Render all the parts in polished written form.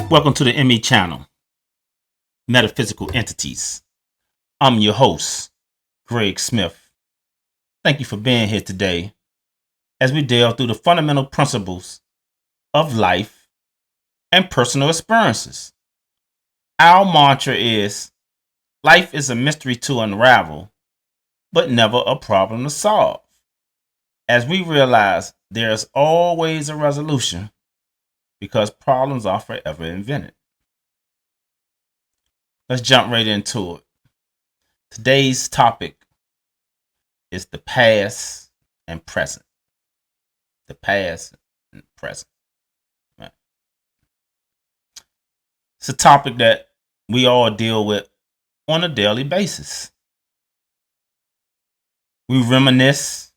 Welcome to the ME channel, Metaphysical Entities. I'm your host, Greg Smith. Thank you for being here today as we delve through the fundamental principles of life and personal experiences. Our mantra is, life is a mystery to unravel, but never a problem to solve. As we realize there's always a resolution because problems are forever invented. Let's jump right into it. Today's topic is the past and present. The past and present. Right. It's a topic that we all deal with on a daily basis. We reminisce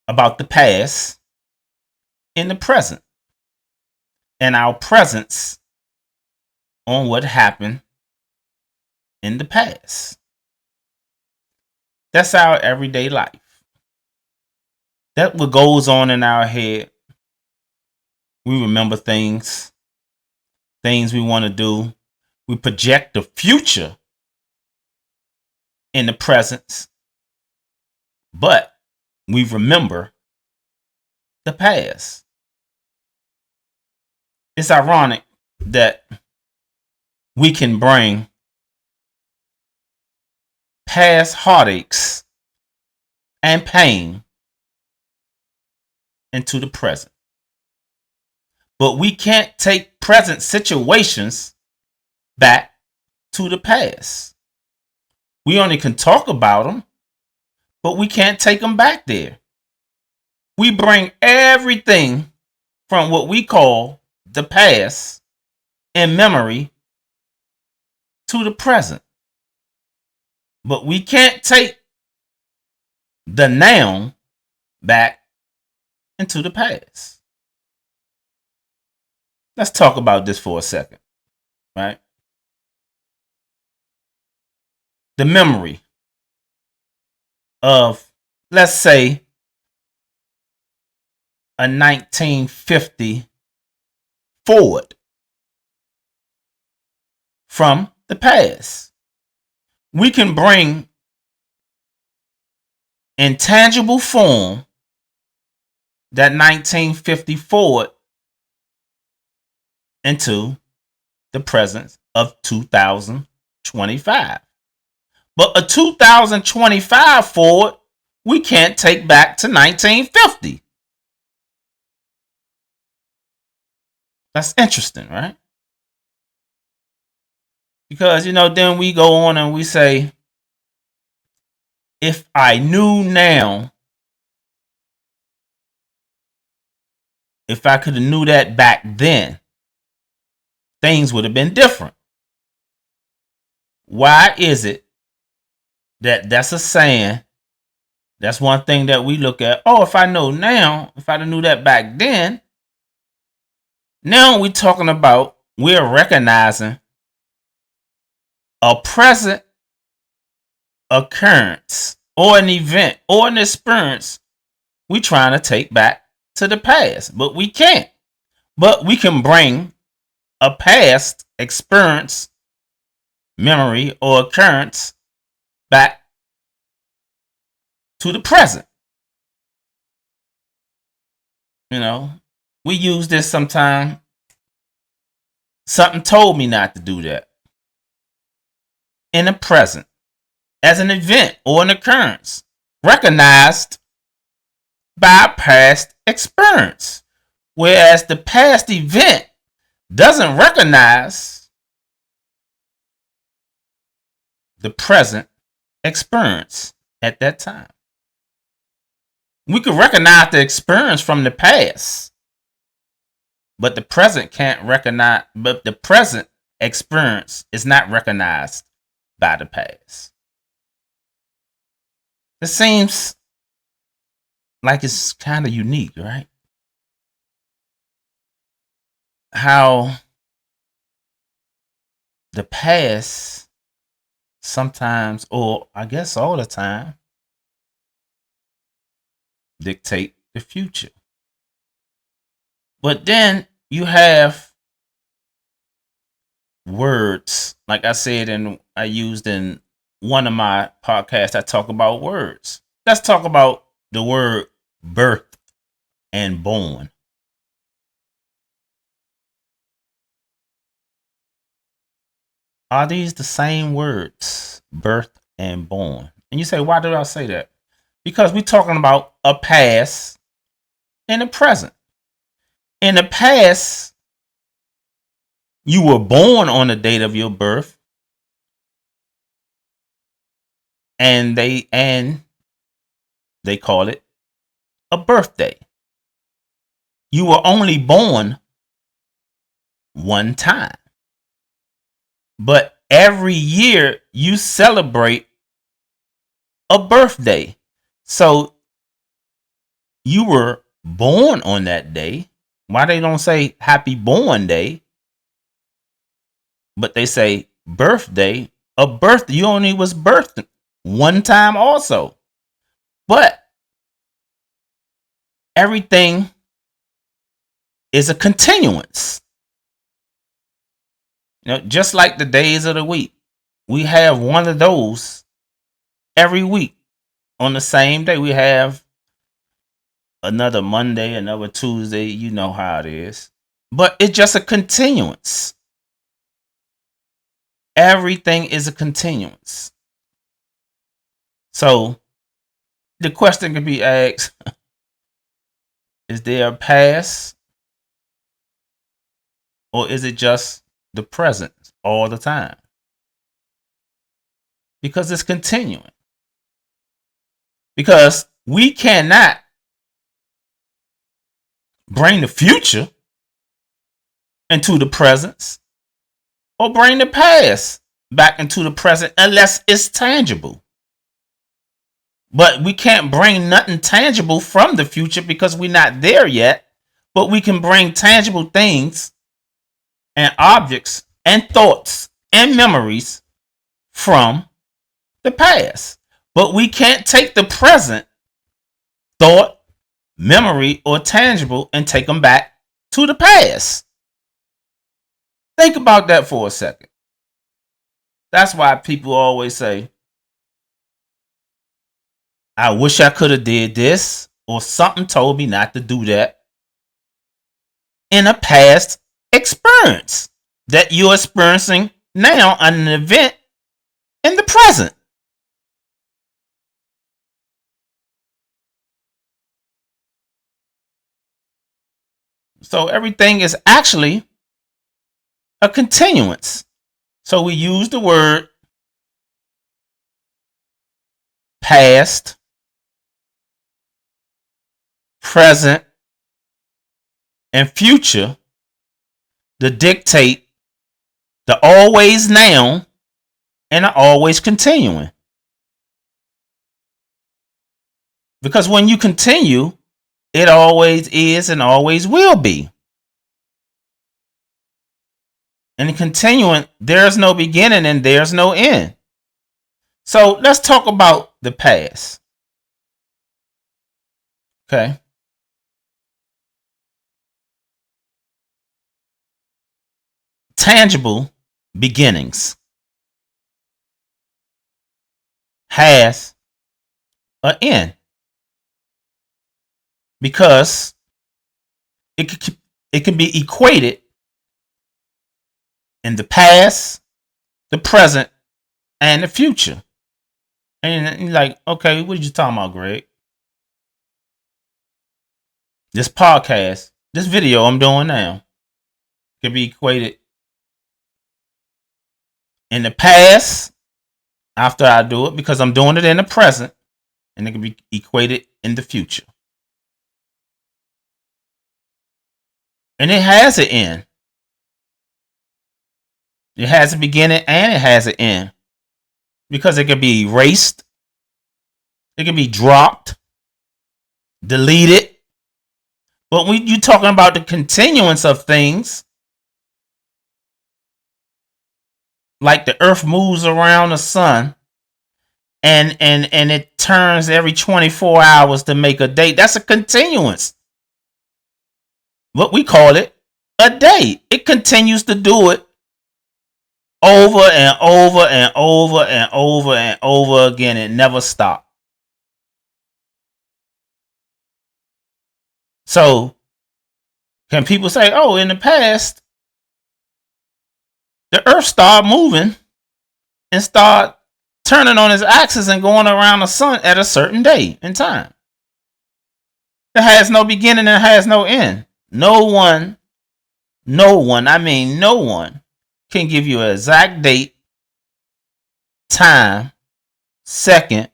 about the past in the present and our presence on what happened in the past. That's our everyday life. That's what goes on in our head. We remember things we want to do. We project the future in the present, but we remember the past. It's ironic that we can bring past heartaches and pain into the present. But we can't take present situations back to the past. We only can talk about them, but we can't take them back there. We bring everything from what we call the past in memory to the present. But we can't take the now back into the past. Let's talk about this for a second, right? The memory of, let's say, a 1950 Ford from the past. We can bring in tangible form that 1950 Ford into the presence of 2025. But a 2025 Ford, we can't take back to 1950. That's interesting, right? Because, then we go on and we say, if I knew now, if I could have knew that back then, things would have been different. Why is it that's a saying? That's one thing that we look at. Oh, if I know now, if I knew that back then. Now we're talking about, we're recognizing a present occurrence or an event or an experience we're trying to take back to the past, but we can't. But we can bring a past experience, memory, or occurrence back to the present. We use this sometime. Something told me not to do that. In the present, as an event or an occurrence, recognized by past experience. Whereas the past event doesn't recognize the present experience at that time. We can recognize the experience from the past, but the present can't recognize, but the present experience is not recognized by the past. It seems like it's kind of unique, right? How the past sometimes, or I guess all the time, dictate the future. But then you have words. Like I said, and I used in one of my podcasts, I talk about words. Let's talk about the word birth and born. Are these the same words, birth and born? And you say, why did I say that? Because we're talking about a past and a present. In the past, you were born on the date of your birth, and they call it a birthday. You were only born one time. But every year you celebrate a birthday. So you were born on that day. Why they don't say happy born day, but they say birthday? A birth, you only was birthed one time also. But everything is a continuance. You know, just like the days of the week, we have one of those every week. On the same day, we have another Monday, another Tuesday. You know how it is. But it's just a continuance. Everything is a continuance. So the question can be asked, is there a past, or is it just the present all the time? Because it's continuing. Because we cannot bring the future into the present or bring the past back into the present unless it's tangible. But we can't bring nothing tangible from the future because we're not there yet. But we can bring tangible things and objects and thoughts and memories from the past. But we can't take the present thought, memory, or tangible and take them back to the past. Think about that for a second. That's why people always say, I wish I could have did this, or something told me not to do that in a past experience that you're experiencing now on an event in the present. So everything is actually a continuance. So we use the word past, present, and future to dictate the always now and the always continuing. Because when you continue, it always is and always will be. And in continuing, there's no beginning and there's no end. So let's talk about the past. Okay. Tangible beginnings has an end because it can be equated in the past, the present, and the future. And you're like, okay, what are you talking about, Greg? This podcast, this video I'm doing now, can be equated in the past after I do it because I'm doing it in the present, and it can be equated in the future. And it has an end. It has a beginning and it has an end because it can be erased, it can be dropped, deleted. But when you're talking about the continuance of things, like the earth moves around the sun and it turns every 24 hours to make a day, that's a continuance. What we call it a day. It continues to do it over and over and over and over and over again. It never stopped. So, can people say, oh, in the past, the earth started moving and started turning on its axis and going around the sun at a certain day in time? It has no beginning and has no end. No one, I mean, no one can give you an exact date, time, second,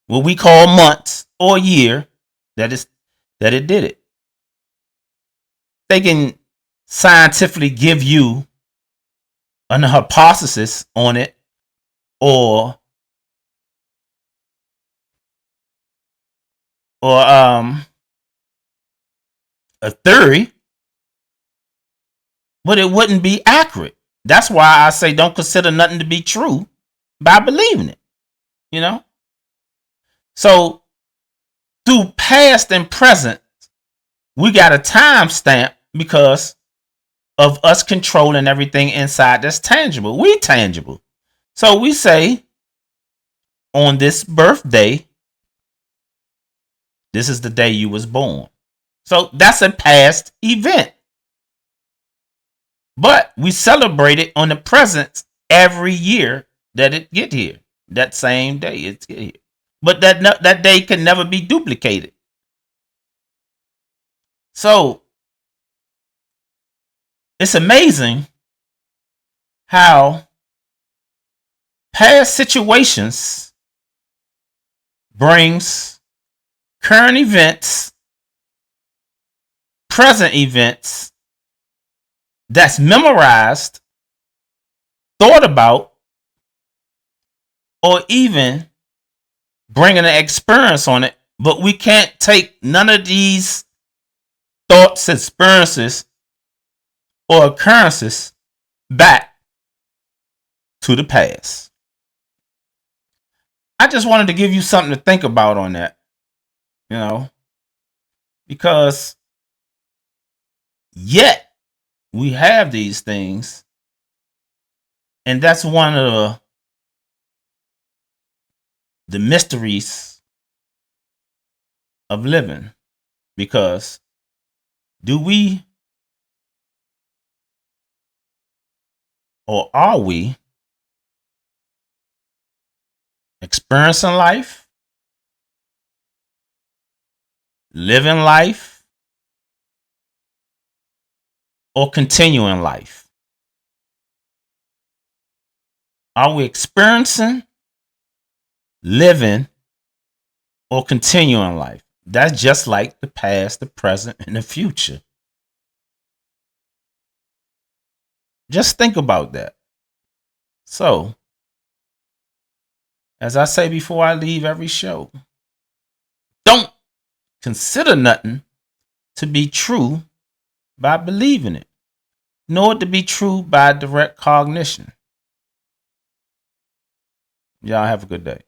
what we call months or year that it did it. They can scientifically give you an hypothesis on it or a theory, but it wouldn't be accurate. That's why I say don't consider nothing to be true by believing it. You know? So through past and present, we got a timestamp because of us controlling everything inside that's tangible. We tangible. So we say on this birthday, this is the day you was born. So that's a past event. But we celebrate it on the present every year that it get here. That same day it's here. But that day can never be duplicated. So it's amazing how past situations brings current events, present events that's memorized, thought about, or even bringing an experience on it. But we can't take none of these thoughts, experiences, or occurrences back to the past. I just wanted to give you something to think about on that, because yet we have these things, and that's one of the mysteries of living. Because do we, or are we, experiencing life, living life, or continuing life? Are we experiencing, living, or continuing life? That's just like the past, the present, and the future. Just think about that. So, as I say before I leave every show, don't consider nothing to be true by believing it, nor to be true by direct cognition. Y'all have a good day.